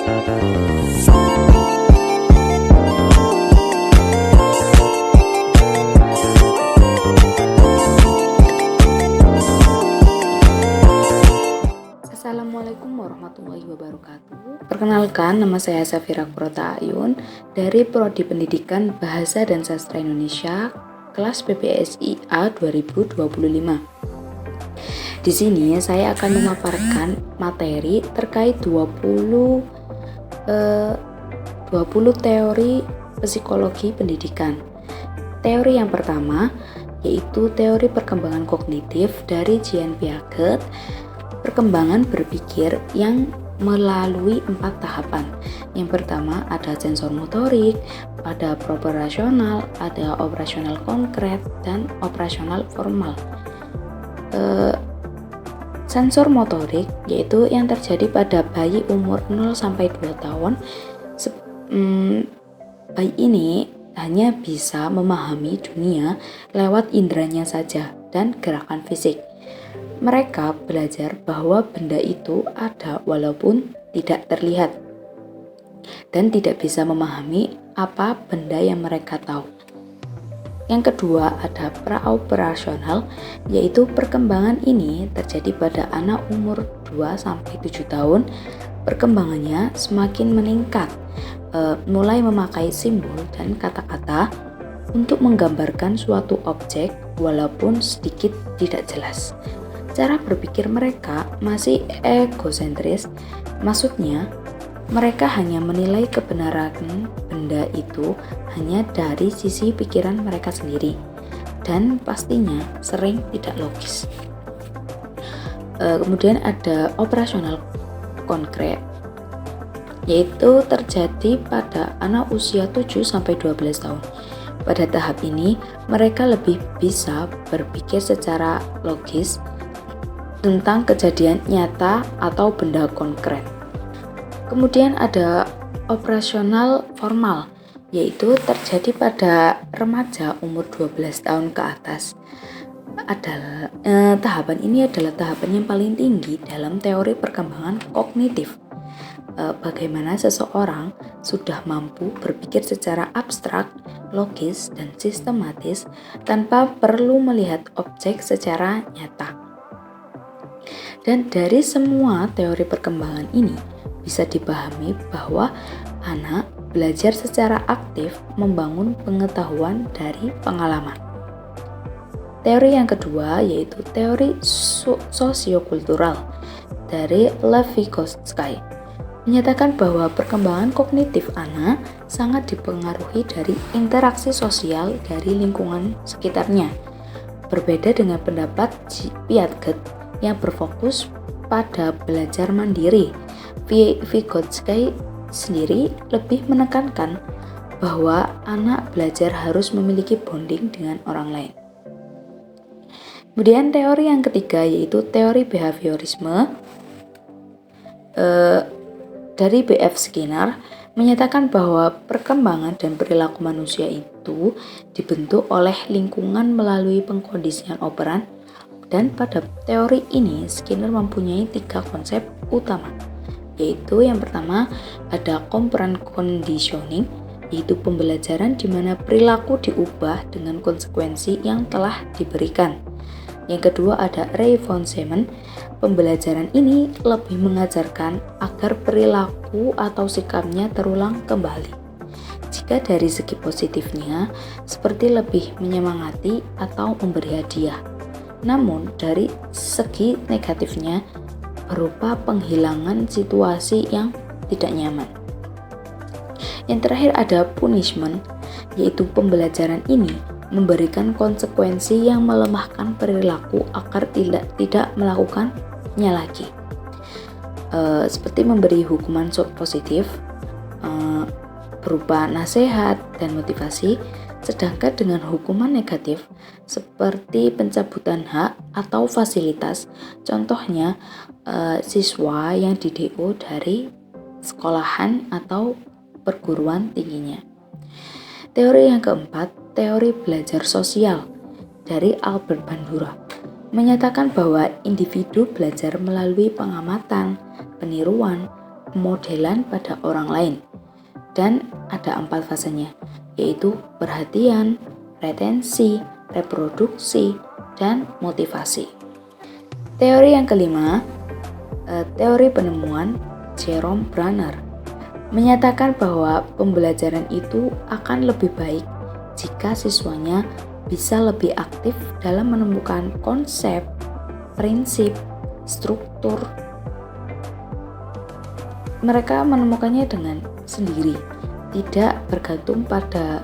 Assalamualaikum warahmatullahi wabarakatuh. Perkenalkan, nama saya Safira Qurrata Ayun dari Prodi Pendidikan Bahasa dan Sastra Indonesia, kelas PPSI A 2025. Di sini saya akan memaparkan materi terkait 20 teori psikologi pendidikan. Teori yang pertama yaitu teori perkembangan kognitif dari Jean Piaget, perkembangan berpikir yang melalui 4 tahapan. Yang pertama ada sensor motorik, ada operasional, ada operasional konkret, dan operasional formal. Sensor motorik yaitu yang terjadi pada bayi umur 0-2 tahun. Bayi ini hanya bisa memahami dunia lewat inderanya saja dan gerakan fisik. Mereka belajar bahwa benda itu ada walaupun tidak terlihat dan tidak bisa memahami apa benda yang mereka tahu. Yang kedua ada praoperasional, yaitu perkembangan ini terjadi pada anak umur 2-7 tahun. Perkembangannya semakin meningkat, mulai memakai simbol dan kata-kata untuk menggambarkan suatu objek walaupun sedikit tidak jelas. Cara berpikir mereka masih egosentris, maksudnya mereka hanya menilai kebenaran benda itu hanya dari sisi pikiran mereka sendiri dan pastinya sering tidak logis. Kemudian ada operasional konkret, yaitu terjadi pada anak usia 7-12 tahun. Pada tahap ini mereka lebih bisa berpikir secara logis tentang kejadian nyata atau benda konkret. Kemudian ada operasional formal, yaitu terjadi pada remaja umur 12 tahun ke atas. Tahapan ini adalah tahapan yang paling tinggi dalam teori perkembangan kognitif. Bagaimana seseorang sudah mampu berpikir secara abstrak, logis, dan sistematis tanpa perlu melihat objek secara nyata. Dan dari semua teori perkembangan ini bisa dipahami bahwa anak belajar secara aktif membangun pengetahuan dari pengalaman. Teori yang kedua yaitu teori sosiokultural dari Lev Vygotsky, menyatakan bahwa perkembangan kognitif anak sangat dipengaruhi dari interaksi sosial dari lingkungan sekitarnya. Berbeda dengan pendapat Piaget yang berfokus pada belajar mandiri, Vygotsky sendiri lebih menekankan bahwa anak belajar harus memiliki bonding dengan orang lain. Kemudian teori yang ketiga yaitu teori behaviorisme dari B.F. Skinner, menyatakan bahwa perkembangan dan perilaku manusia itu dibentuk oleh lingkungan melalui pengkondisian operan. Dan pada teori ini Skinner mempunyai 3 konsep utama, yaitu yang pertama ada operant conditioning, yaitu pembelajaran di mana perilaku diubah dengan konsekuensi yang telah diberikan. Yang kedua ada reinforcement, pembelajaran ini lebih mengajarkan agar perilaku atau sikapnya terulang kembali. Jika dari segi positifnya seperti lebih menyemangati atau memberi hadiah, namun dari segi negatifnya berupa penghilangan situasi yang tidak nyaman. Yang terakhir ada punishment, yaitu pembelajaran ini memberikan konsekuensi yang melemahkan perilaku agar tidak melakukannya lagi. Seperti memberi hukuman positif berupa nasihat dan motivasi. Sedangkan dengan hukuman negatif seperti pencabutan hak atau fasilitas, contohnya siswa yang di-DO dari sekolahan atau perguruan tingginya. Teori yang keempat, teori belajar sosial dari Albert Bandura, menyatakan bahwa individu belajar melalui pengamatan, peniruan, pemodelan pada orang lain. Dan ada 4 fasenya, yaitu perhatian, retensi, reproduksi, dan motivasi. Teori yang kelima, teori penemuan Jerome Bruner, menyatakan bahwa pembelajaran itu akan lebih baik jika siswanya bisa lebih aktif dalam menemukan konsep, prinsip, struktur. Mereka menemukannya dengan sendiri, tidak bergantung pada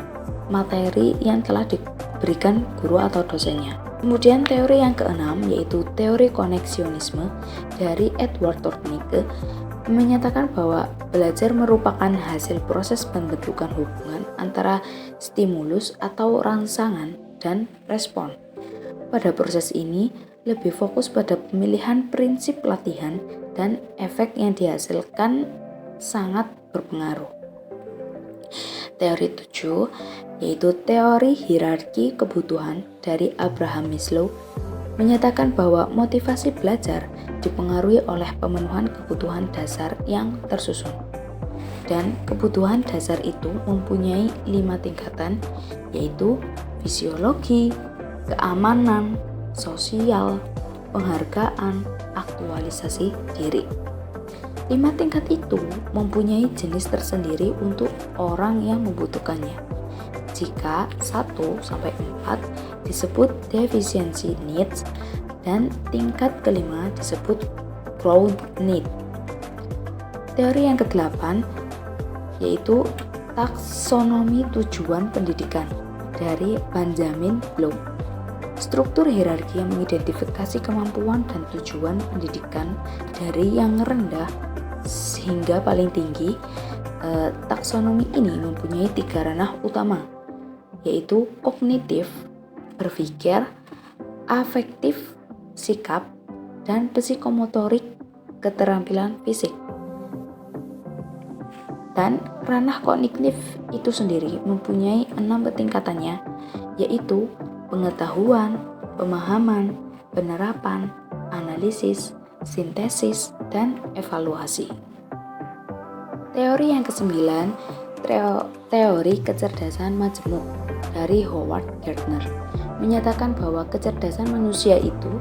materi yang telah diberikan guru atau dosennya. Kemudian teori yang keenam, yaitu teori koneksionisme dari Edward Thorndike, menyatakan bahwa belajar merupakan hasil proses pembentukan hubungan antara stimulus atau rangsangan dan respon. Pada proses ini, lebih fokus pada pemilihan prinsip latihan dan efek yang dihasilkan sangat berpengaruh. Teori 7, yaitu teori hierarki kebutuhan dari Abraham Maslow, menyatakan bahwa motivasi belajar dipengaruhi oleh pemenuhan kebutuhan dasar yang tersusun. Dan kebutuhan dasar itu mempunyai 5 tingkatan, yaitu fisiologi, keamanan, sosial, penghargaan, aktualisasi diri. 5 tingkat itu mempunyai jenis tersendiri untuk orang yang membutuhkannya. Jika 1-4 disebut deficiency needs dan tingkat kelima disebut growth need. Teori yang ke-8 yaitu taksonomi tujuan pendidikan dari Benjamin Bloom. Struktur hierarki yang mengidentifikasi kemampuan dan tujuan pendidikan dari yang rendah hingga paling tinggi. Taksonomi ini mempunyai 3 ranah utama, yaitu kognitif, berpikir, afektif, sikap, dan psikomotorik, keterampilan fisik. Dan ranah kognitif itu sendiri mempunyai 6 tingkatannya, yaitu pengetahuan, pemahaman, penerapan, analisis, sintesis, dan evaluasi. Teori yang ke-9, teori kecerdasan majemuk dari Howard Gardner, menyatakan bahwa kecerdasan manusia itu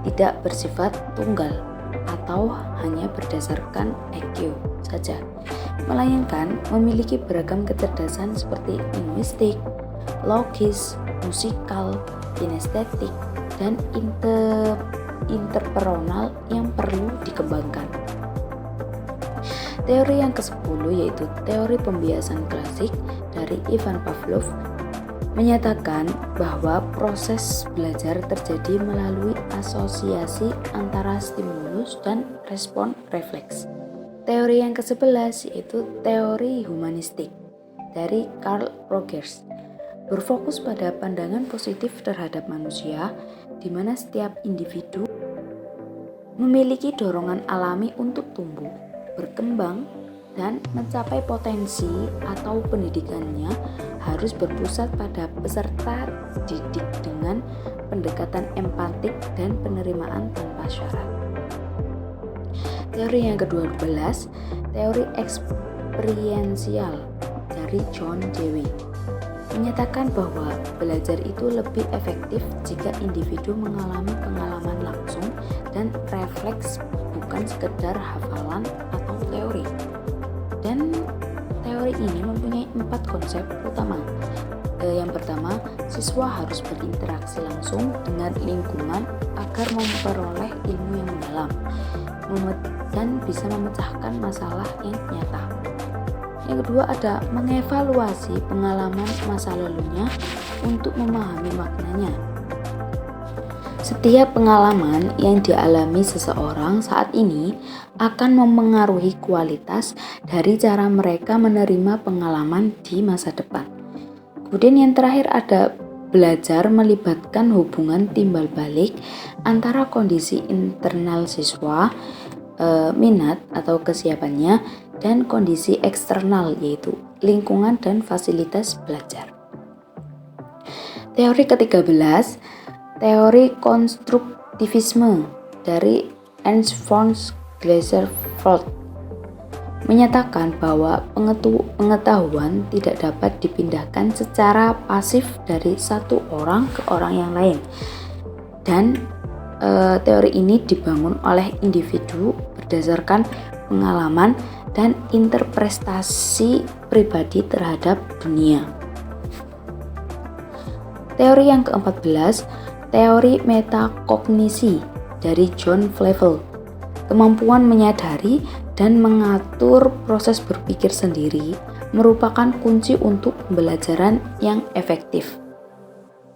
tidak bersifat tunggal atau hanya berdasarkan IQ saja, melainkan memiliki beragam kecerdasan seperti linguistik, logis, musikal, kinestetik, dan interpersonal yang perlu dikembangkan. Teori yang ke-10 yaitu teori pembiasan klasik dari Ivan Pavlov, menyatakan bahwa proses belajar terjadi melalui asosiasi antara stimulus dan respon refleks. Teori yang ke-11 yaitu teori humanistik dari Carl Rogers, berfokus pada pandangan positif terhadap manusia, di mana setiap individu memiliki dorongan alami untuk tumbuh, berkembang, dan mencapai potensi atau pendidikannya harus berpusat pada peserta didik dengan pendekatan empatik dan penerimaan tanpa syarat. Teori yang ke-12, teori eksperiensial dari John Dewey, menyatakan bahwa belajar itu lebih efektif jika individu mengalami pengalaman langsung dan refleks, bukan sekedar hafalan atau teori. Dan teori ini mempunyai 4 konsep utama. Yang pertama, siswa harus berinteraksi langsung dengan lingkungan agar memperoleh ilmu yang mendalam dan bisa memecahkan masalah yang nyata. Yang kedua, ada mengevaluasi pengalaman masa lalunya untuk memahami maknanya. Setiap pengalaman yang dialami seseorang saat ini akan memengaruhi kualitas dari cara mereka menerima pengalaman di masa depan. Kemudian yang terakhir ada belajar melibatkan hubungan timbal balik antara kondisi internal siswa, minat atau kesiapannya, dan kondisi eksternal yaitu lingkungan dan fasilitas belajar. Teori ke-13, teori konstruktivisme dari Ernst von Glaser-Ford, menyatakan bahwa pengetahuan tidak dapat dipindahkan secara pasif dari satu orang ke orang yang lain. Dan teori ini dibangun oleh individu berdasarkan pengalaman dan interpretasi pribadi terhadap dunia. Teori yang ke-14, teori metakognisi dari John Flavel. Kemampuan menyadari dan mengatur proses berpikir sendiri merupakan kunci untuk pembelajaran yang efektif.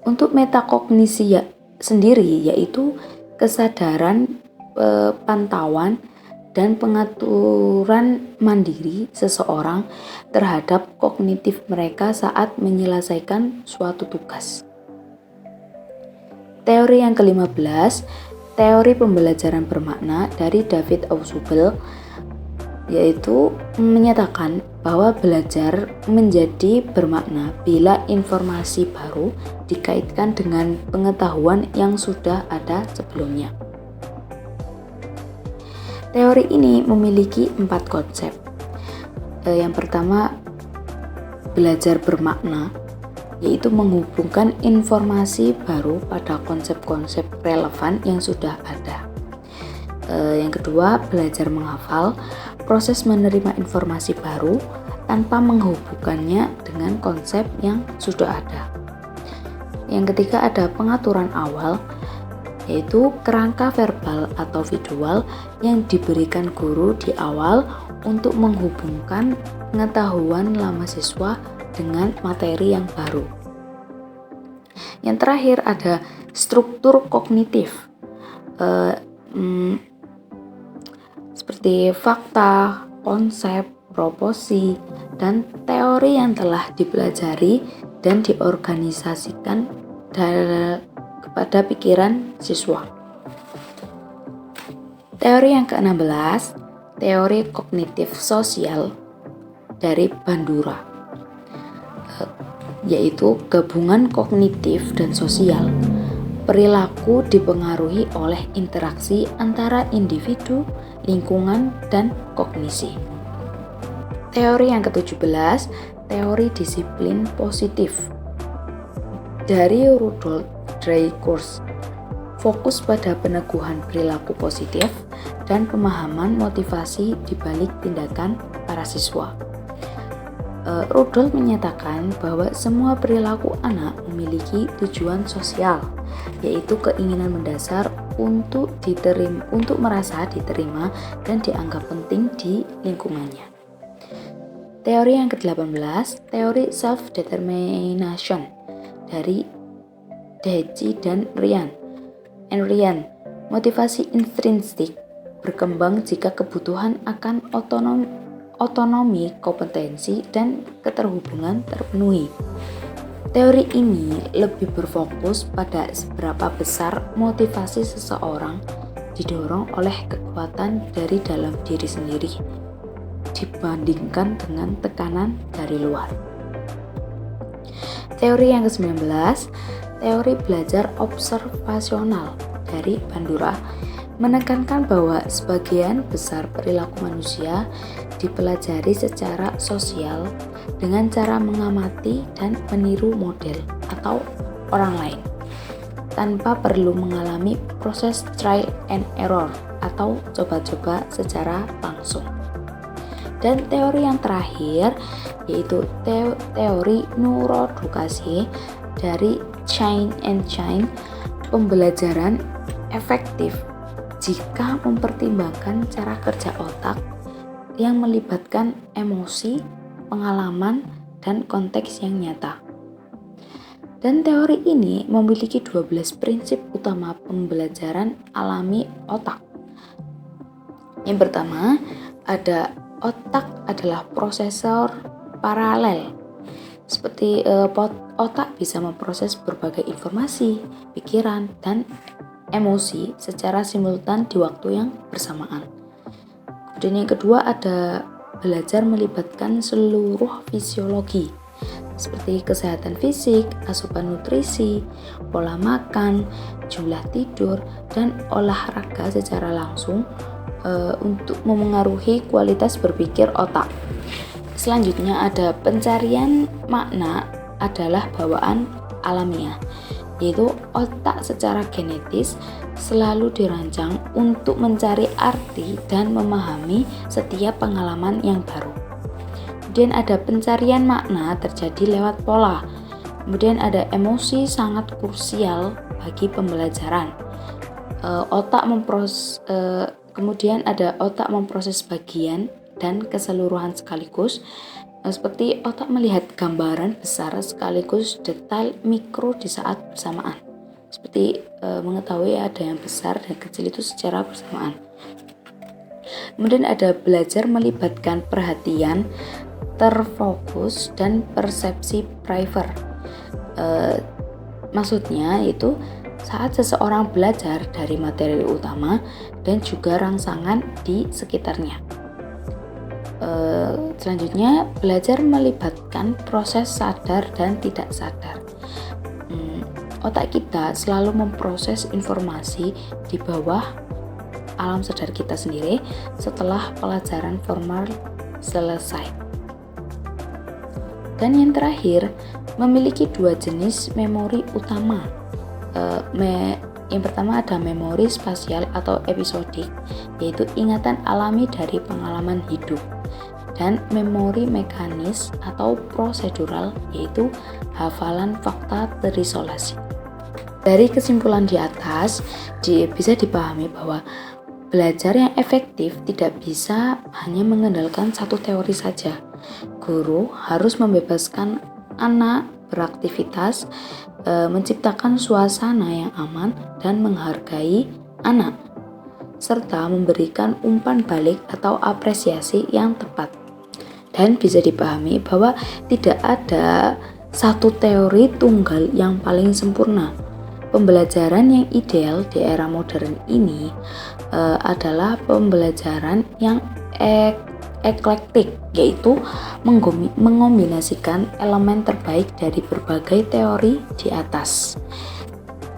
Untuk metakognisi sendiri yaitu kesadaran, pantauan, dan pengaturan mandiri seseorang terhadap kognitif mereka saat menyelesaikan suatu tugas. Teori yang ke-15, teori pembelajaran bermakna dari David Ausubel, yaitu menyatakan bahwa belajar menjadi bermakna bila informasi baru dikaitkan dengan pengetahuan yang sudah ada sebelumnya. Teori ini memiliki 4 konsep. Yang pertama, belajar bermakna, yaitu menghubungkan informasi baru pada konsep-konsep relevan yang sudah ada. Yang kedua, belajar menghafal, proses menerima informasi baru tanpa menghubungkannya dengan konsep yang sudah ada. Yang ketiga, ada pengaturan awal, yaitu kerangka verbal atau visual yang diberikan guru di awal untuk menghubungkan pengetahuan lama siswa dengan materi yang baru. Yang terakhir ada struktur kognitif, seperti fakta, konsep, proporsi, dan teori yang telah dipelajari dan diorganisasikan kepada pikiran siswa. Teori yang ke-16, teori kognitif sosial dari Bandura, yaitu gabungan kognitif dan sosial. Perilaku dipengaruhi oleh interaksi antara individu, lingkungan, dan kognisi. Teori yang ke-17, teori disiplin positif dari Rudolf Dreikurs, fokus pada peneguhan perilaku positif dan pemahaman motivasi di balik tindakan para siswa. Rudolf menyatakan bahwa semua perilaku anak memiliki tujuan sosial, yaitu keinginan mendasar untuk merasa diterima dan dianggap penting di lingkungannya. Teori yang ke-18, teori self-determination dari Deci dan Ryan. Motivasi intrinsik berkembang jika kebutuhan akan otonomi, kompetensi, dan keterhubungan terpenuhi. Teori ini lebih berfokus pada seberapa besar motivasi seseorang didorong oleh kekuatan dari dalam diri sendiri dibandingkan dengan tekanan dari luar. Teori yang ke-19, teori belajar observasional dari Bandura, menekankan bahwa sebagian besar perilaku manusia dipelajari secara sosial dengan cara mengamati dan meniru model atau orang lain tanpa perlu mengalami proses trial and error atau coba-coba secara langsung. Dan teori yang terakhir yaitu teori neuroedukasi dari Chain and Chain, pembelajaran efektif jika mempertimbangkan cara kerja otak yang melibatkan emosi, pengalaman, dan konteks yang nyata. Dan teori ini memiliki 12 prinsip utama pembelajaran alami otak. Yang pertama, ada otak adalah prosesor paralel. Seperti otak bisa memproses berbagai informasi, pikiran, dan emosi secara simultan di waktu yang bersamaan. Kemudian yang kedua ada belajar melibatkan seluruh fisiologi seperti kesehatan fisik, asupan nutrisi, pola makan, jumlah tidur, dan olahraga secara langsung untuk memengaruhi kualitas berpikir otak. Selanjutnya ada pencarian makna adalah bawaan alamiah, yaitu otak secara genetis selalu dirancang untuk mencari arti dan memahami setiap pengalaman yang baru. Kemudian ada pencarian makna terjadi lewat pola. Kemudian ada emosi sangat krusial bagi pembelajaran. Kemudian ada otak memproses bagian dan keseluruhan sekaligus, seperti otak melihat gambaran besar sekaligus detail mikro di saat bersamaan. Seperti mengetahui ada yang besar dan kecil itu secara bersamaan. Kemudian ada belajar melibatkan perhatian, terfokus, dan persepsi primer. Maksudnya itu saat seseorang belajar dari materi utama dan juga rangsangan di sekitarnya. Selanjutnya, belajar melibatkan proses sadar dan tidak sadar. Otak kita selalu memproses informasi di bawah alam sadar kita sendiri setelah pelajaran formal selesai. Dan yang terakhir, memiliki dua jenis memori utama. Yang pertama ada memori spasial atau episodik, yaitu ingatan alami dari pengalaman hidup, dan memori mekanis atau prosedural, yaitu hafalan fakta terisolasi. Dari kesimpulan di atas, bisa dipahami bahwa belajar yang efektif tidak bisa hanya mengandalkan satu teori saja. Guru harus membebaskan anak beraktivitas, menciptakan suasana yang aman dan menghargai anak, serta memberikan umpan balik atau apresiasi yang tepat. Dan bisa dipahami bahwa tidak ada satu teori tunggal yang paling sempurna. Pembelajaran yang ideal di era modern ini adalah pembelajaran yang eklektik, yaitu mengombinasikan elemen terbaik dari berbagai teori di atas,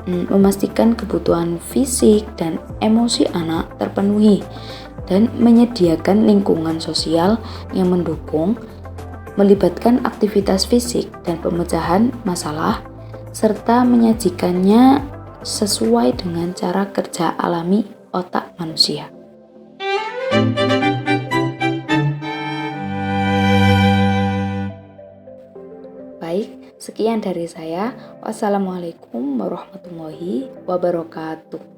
memastikan kebutuhan fisik dan emosi anak terpenuhi, dan menyediakan lingkungan sosial yang mendukung, melibatkan aktivitas fisik dan pemecahan masalah, serta menyajikannya sesuai dengan cara kerja alami otak manusia. Baik, sekian dari saya. Wassalamualaikum warahmatullahi wabarakatuh.